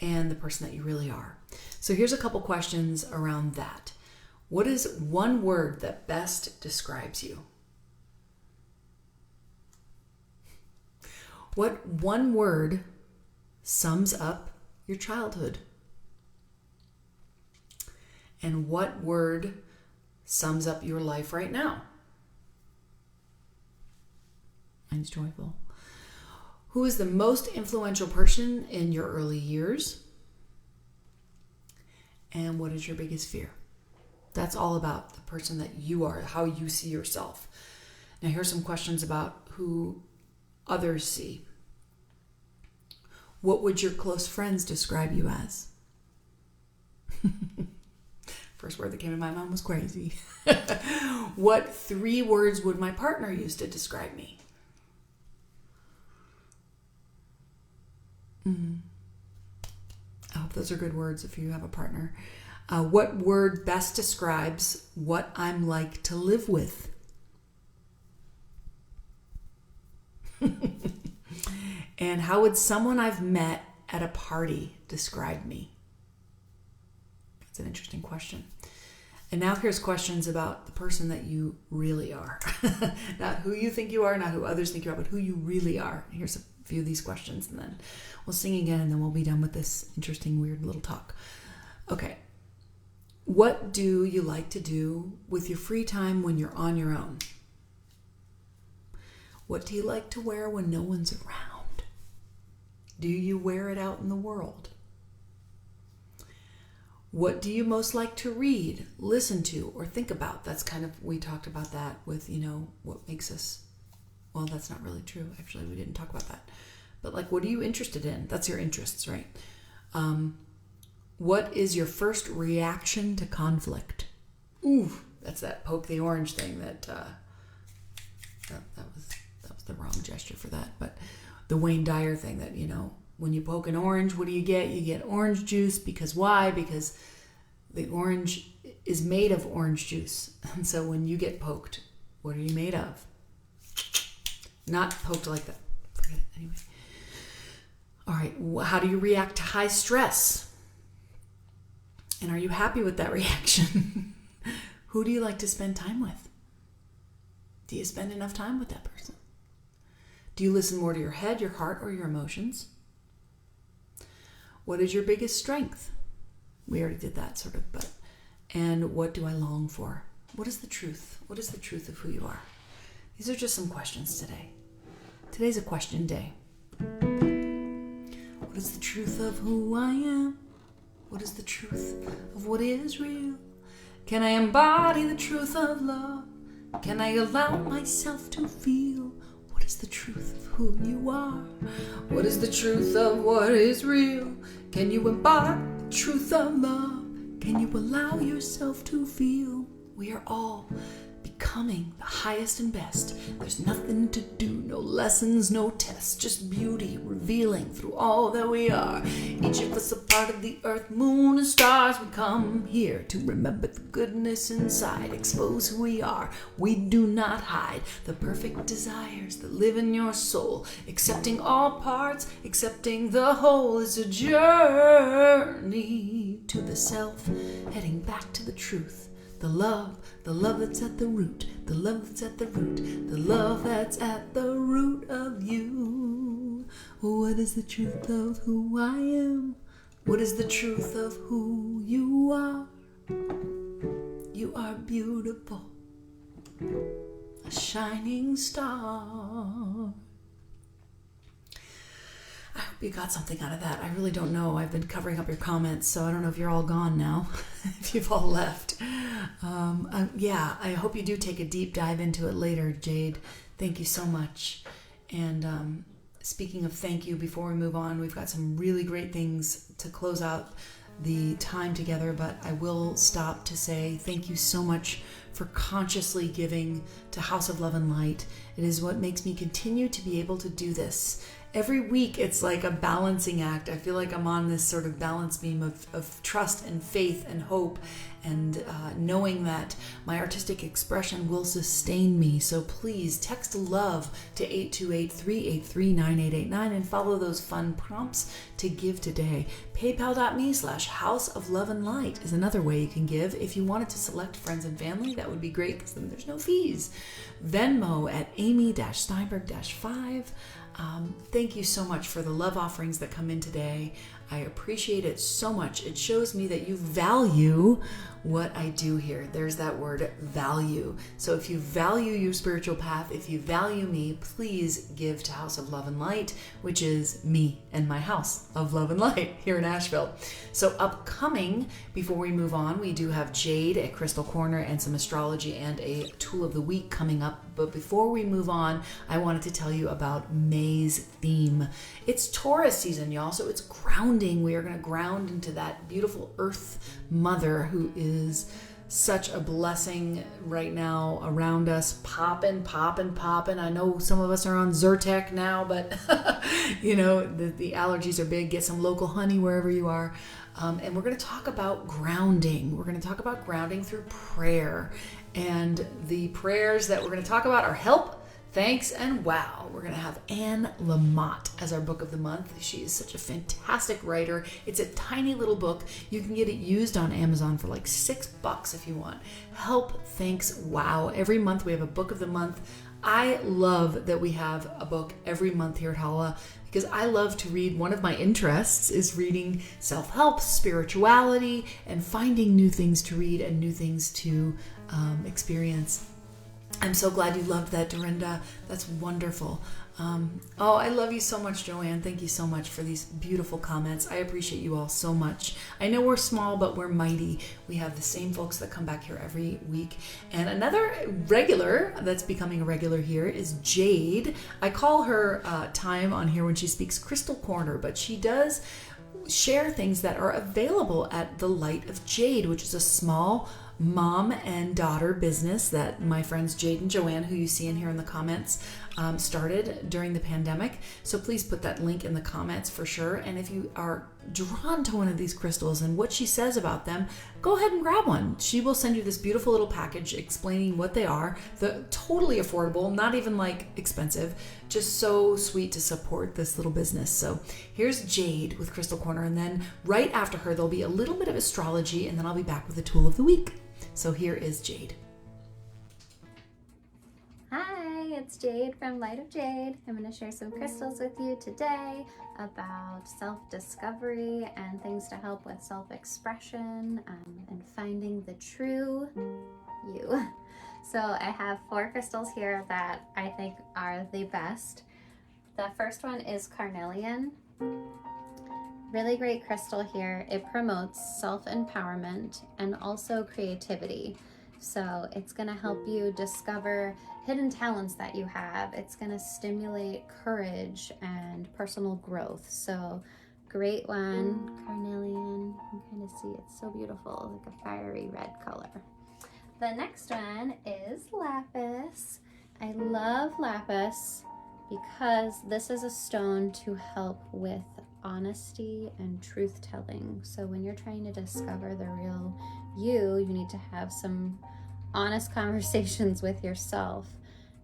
and the person that you really are. So here's a couple questions around that. What is one word that best describes you? What one word sums up your childhood? And what word sums up your life right now? Mine's joyful. Who is the most influential person in your early years? And what is your biggest fear? That's all about the person that you are, how you see yourself. Now here's some questions about who others see. What would your close friends describe you as? First word that came to my mind was crazy. What 3 words would my partner use to describe me? I hope those are good words if you have a partner. What word best describes what I'm like to live with? And how would someone I've met at a party describe me? That's an interesting question. And now here's questions about the person that you really are. Not who you think you are, not who others think you are, but who you really are. Here's a few of these questions, and then we'll sing again, and then we'll be done with this interesting, weird little talk. Okay. What do you like to do with your free time when you're on your own? What do you like to wear when no one's around? Do you wear it out in the world? What do you most like to read, listen to, or think about? That's kind of, we talked about that with, you know, what makes us, well, that's not really true. Actually, we didn't talk about that. But like, what are you interested in? That's your interests, right? What is your first reaction to conflict? Ooh, that's that poke the orange thing that was the wrong gesture for that. But the Wayne Dyer thing that, you know, when you poke an orange, what do you get? You get orange juice. Because why? Because the orange is made of orange juice. And so when you get poked, what are you made of? Not poked like that. Forget it. Anyway. All right. How do you react to high stress? And are you happy with that reaction? Who do you like to spend time with? Do you spend enough time with that person? Do you listen more to your head, your heart, or your emotions? What is your biggest strength? We already did that sort of, but. And what do I long for? What is the truth? What is the truth of who you are? These are just some questions today. Today's a question day. What is the truth of who I am? What is the truth of what is real? Can I embody the truth of love? Can I allow myself to feel? What is the truth of who you are? What is the truth of what is real? Can you embody the truth of love? Can you allow yourself to feel? We are all becoming the highest and best. There's nothing to do, no lessons, no tests, just beauty revealing through all that we are. Each of us a part of the earth, moon, and stars. We come here to remember the goodness inside, expose who we are. We do not hide the perfect desires that live in your soul. Accepting all parts, accepting the whole is a journey to the self, heading back to the truth. The love that's at the root, the love that's at the root, the love that's at the root of you. What is the truth of who I am? What is the truth of who you are? You You are beautiful, a shining star. I hope you got something out of that. I really don't know. I've been covering up your comments, so I don't know if you're all gone now, if you've all left. Yeah, I hope you do take a deep dive into it later, Jade. Thank you so much. And speaking of thank you, before we move on, we've got some really great things to close out the time together, but I will stop to say thank you so much for consciously giving to House of Love and Light. It is what makes me continue to be able to do this. Every week it's like a balancing act. I feel like I'm on this sort of balance beam of trust and faith and hope, and knowing that my artistic expression will sustain me. So please text love to 828-383-9889 and follow those fun prompts to give today. PayPal.me/House of Love and Light is another way you can give. If you wanted to select friends and family, that would be great because then there's no fees. Venmo at Amy-Steinberg-5. Thank you so much for the love offerings that come in today. I appreciate it so much. It shows me that you value what I do here. There's that word, value. So if you value your spiritual path, if you value me, please give to House of Love and Light, which is me and my House of Love and Light here in Asheville. So upcoming, before we move on, we do have Jade at Crystal Corner and some astrology and a tool of the week coming up. But before we move on, I wanted to tell you about May's theme. It's Taurus season, y'all, so it's grounding. We are going to ground into that beautiful Earth Mother who is such a blessing right now around us. Popping. I know some of us are on Zyrtec now, but you know, the allergies are big. Get some local honey wherever you are. And we're going to talk about grounding. We're going to talk about grounding through prayer. And the prayers that we're going to talk about are help, thanks, and wow. We're going to have Anne Lamott as our book of the month. She is such a fantastic writer. It's a tiny little book. You can get it used on Amazon for like $6 if you want. Help, thanks, wow. Every month we have a book of the month. I love that we have a book every month here at Hala because I love to read. One of my interests is reading self-help, spirituality, and finding new things to read and new things to experience. I'm so glad you loved that, Dorinda. That's wonderful. I love you so much, Joanne. Thank you so much for these beautiful comments. I appreciate you all so much. I know we're small, but we're mighty. We have the same folks that come back here every week. And another regular that's becoming a regular here is Jade. I call her time on here when she speaks Crystal Corner, but she does share things that are available at the Light of Jade, which is a small mom and daughter business that my friends Jade and Joanne, who you see in here in the comments, started during the pandemic. So please put that link in the comments for sure. And if you are drawn to one of these crystals and what she says about them, go ahead and grab one. She will send you this beautiful little package explaining what they are. They're totally affordable, not even like expensive, just so sweet to support this little business. So here's Jade with Crystal Corner, and then right after her there'll be a little bit of astrology, and then I'll be back with the tool of the week. So here is Jade. Hi, it's Jade from Light of Jade. I'm going to share some crystals with you today about self-discovery and things to help with self-expression and finding the true you. So I have 4 crystals here that I think are the best. The first one is carnelian. Really great crystal here. It promotes self-empowerment and also creativity. So it's going to help you discover hidden talents that you have. It's going to stimulate courage and personal growth. So great one, carnelian. You can kind of see it's so beautiful, like a fiery red color. The next one is lapis. I love lapis because this is a stone to help with honesty and truth telling. So when you're trying to discover the real you need to have some honest conversations with yourself.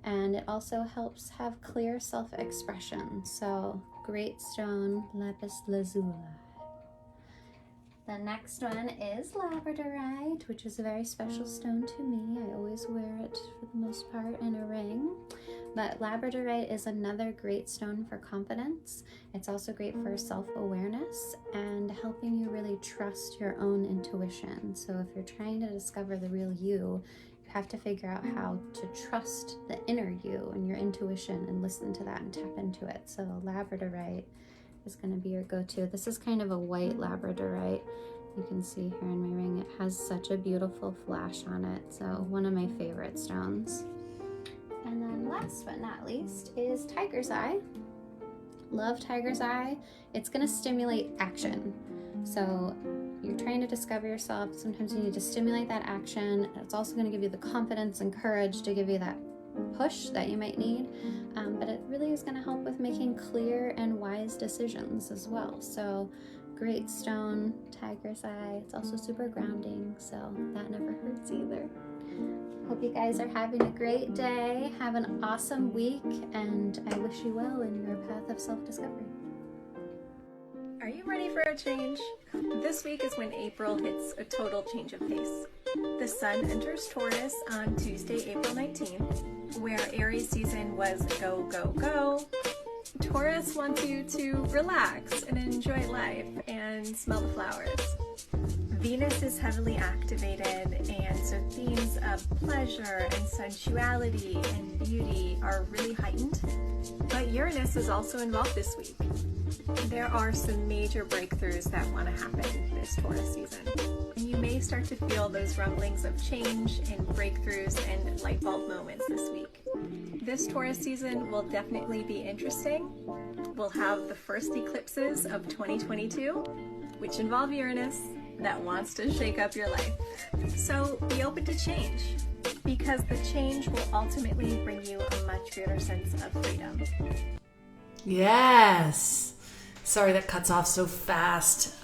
And it also helps have clear self-expression. So great stone, lapis lazuli. The next one is labradorite, which is a very special stone to me. I always wear it for the most part in a ring. But labradorite is another great stone for confidence. It's also great for self-awareness and helping you really trust your own intuition. So if you're trying to discover the real you have to figure out how to trust the inner you and your intuition and listen to that and tap into it. So labradorite is going to be your go-to. This is kind of a white labradorite. You can see here in my ring, it has such a beautiful flash on it. So one of my favorite stones. And then last but not least is tiger's eye. Love tiger's eye. It's going to stimulate action. So you're trying to discover yourself. Sometimes you need to stimulate that action. It's also going to give you the confidence and courage to give you that push that you might need. But it really is going to help with making clear and wise decisions as well. So great stone, tiger's eye. It's also super grounding, so that never hurts either. Hope you guys are having a great day. Have an awesome week, and I wish you well in your path of self-discovery. Are you ready for a change? This week is when April hits a total change of pace. The sun enters Taurus on Tuesday, April 19th, where Aries season was go, go, go. Taurus wants you to relax and enjoy life and smell the flowers. Venus is heavily activated, and so themes of pleasure and sensuality and beauty are really heightened. But Uranus is also involved this week. There are some major breakthroughs that want to happen this Taurus season. And you may start to feel those rumblings of change and breakthroughs and light bulb moments this week. This Taurus season will definitely be interesting. We'll have the first eclipses of 2022, which involve Uranus, that wants to shake up your life. So be open to change, because the change will ultimately bring you a much greater sense of freedom. Yes. Sorry that cuts off so fast.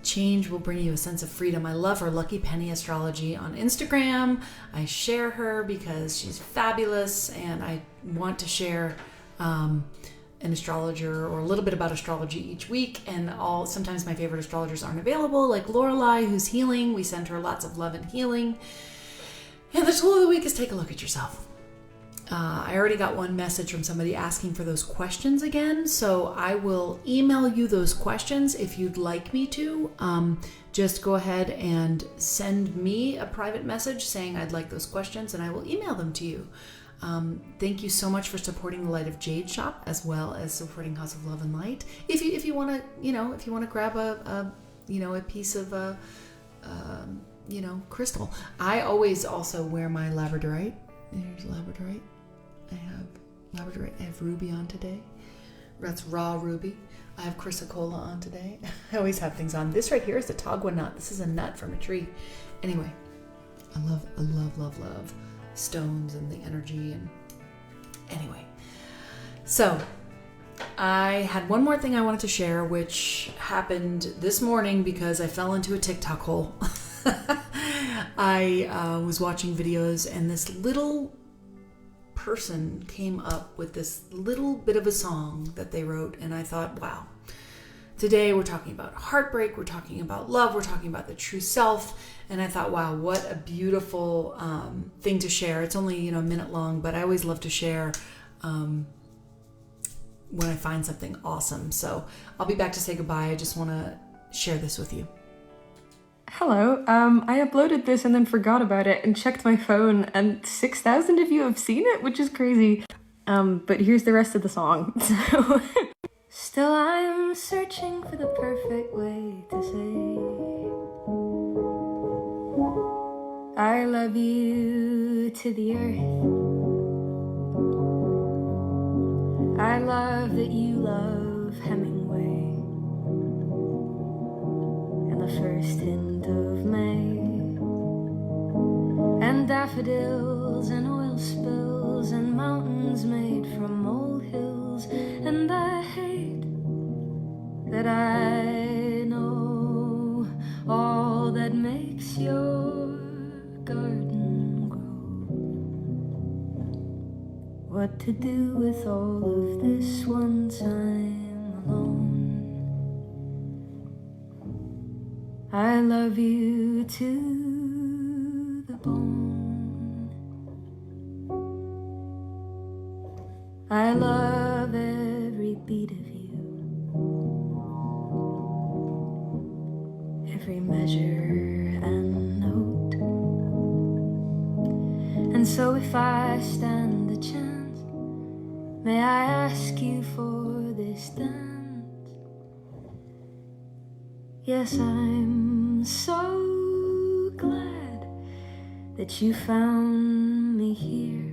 Change will bring you a sense of freedom. I love her Lucky Penny Astrology on Instagram. I share her because she's fabulous, and I want to share an astrologer or a little bit about astrology each week, and sometimes my favorite astrologers aren't available, like Lorelei, who's healing. We send her lots of love and healing. And the tool of the week is take a look at yourself. I already got one message from somebody asking for those questions again, so I will email you those questions if you'd like me to. Just go ahead and send me a private message saying I'd like those questions, and I will email them to you. Thank you so much for supporting the Light of Jade shop, as well as supporting House of Love and Light. If you want to grab a piece of crystal. I always also wear my labradorite. There's labradorite. I have labradorite. I have ruby on today. That's raw ruby. I have chrysocolla on today. I always have things on. This right here is the tagua nut. This is a nut from a tree. Anyway, I love stones and the energy. And anyway, so I had one more thing I wanted to share, which happened this morning because I fell into a TikTok hole. I was watching videos, and this little person came up with this little bit of a song that they wrote, and I thought, wow, today we're talking about heartbreak, we're talking about love, we're talking about the true self, and I thought, wow, what a beautiful thing to share. It's only a minute long, but I always love to share when I find something awesome. So I'll be back to say goodbye. I just want to share this with you. Hello, I uploaded this and then forgot about it and checked my phone, and 6,000 of you have seen it, which is crazy. But here's the rest of the song. So, still I'm searching for the perfect way to say I love you to the earth. I love that you love Hemingway and the first hint of May, and daffodils and oil spills and mountains made from molehills, and I hate that I know all that makes your garden grow. What to do with all of this once I'm alone. I love you to the bone. I love every beat of you, every measure and note. And so if I stand a chance, may I ask you for this dance? Yes, I'm so glad that you found me here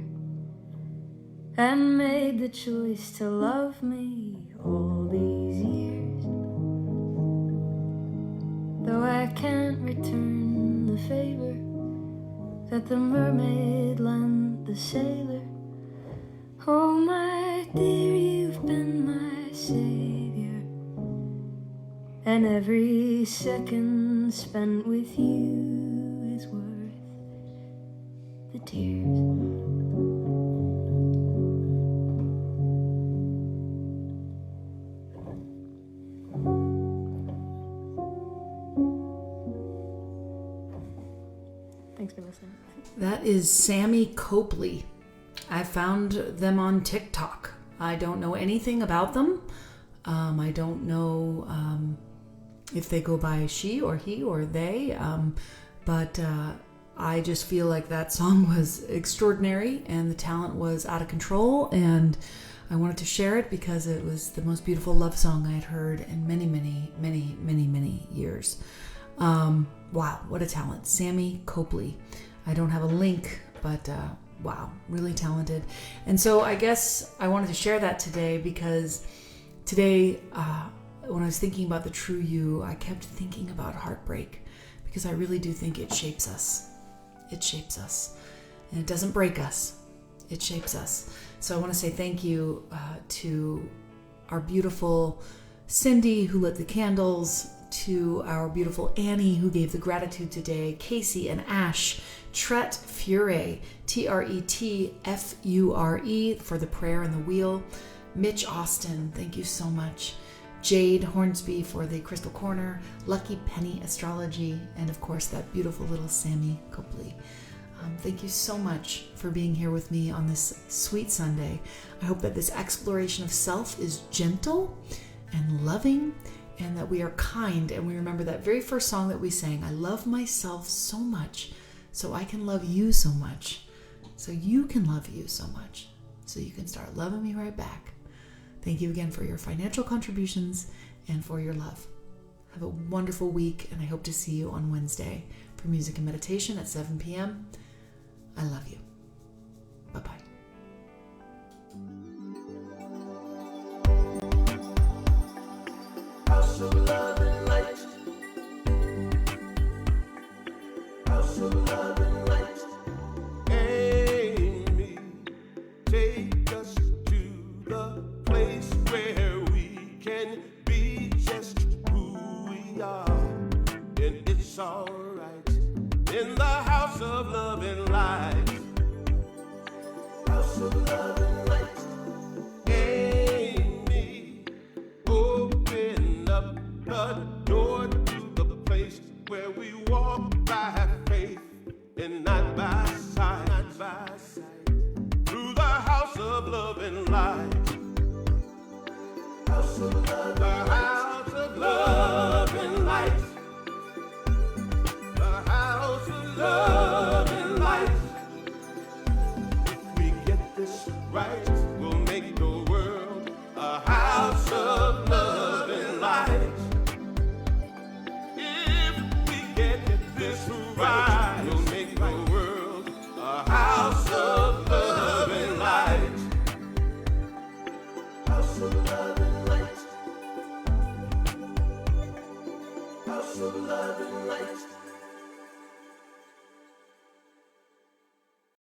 and made the choice to love me all these years. Though I can't return the favor that the mermaid lent the sailor, oh my dear, you've been my savior, and every second spent with you is worth the tears. Thanks for listening. That is Sammy Copley. I found them on TikTok. I don't know anything about them. I don't know if they go by she or he or they, but I just feel like that song was extraordinary and the talent was out of control, and I wanted to share it because it was the most beautiful love song I had heard in many years. Wow, what a talent. Sammy Copley. I don't have a link, but wow, really talented. And so I guess I wanted to share that today because today, when I was thinking about the true you, I kept thinking about heartbreak because I really do think it shapes us. It shapes us. And it doesn't break us. It shapes us. So I want to say thank you to our beautiful Cindy who lit the candles, to our beautiful Annie who gave the gratitude today, Casey and Ash, Tret Fure, Tretfure for the prayer and the wheel, Mitch Austin, thank you so much, Jade Hornsby for the Crystal Corner, Lucky Penny Astrology, and of course that beautiful little Sammy Copley. Thank you so much for being here with me on this sweet Sunday. I hope that this exploration of self is gentle and loving, and that we are kind, and we remember that very first song that we sang, I love myself so much so I can love you so much, so you can love you so much, so you can start loving me right back. Thank you again for your financial contributions and for your love. Have a wonderful week, and I hope to see you on Wednesday for music and meditation at 7 p.m. I love you. Bye-bye. House of love and light. House of love and light. Amy, take us to the place where we can be just who we are, and it's alright. In the house of love and light. House of love and light. The door to the place where we walk by faith and not by sight, through the house of love and light. House of love, the house of love and light. The house of love and light. If we get this right, we'll make the world a house of love and light. Right, we'll make the world a house of love and light. House of love and light. House of love and light.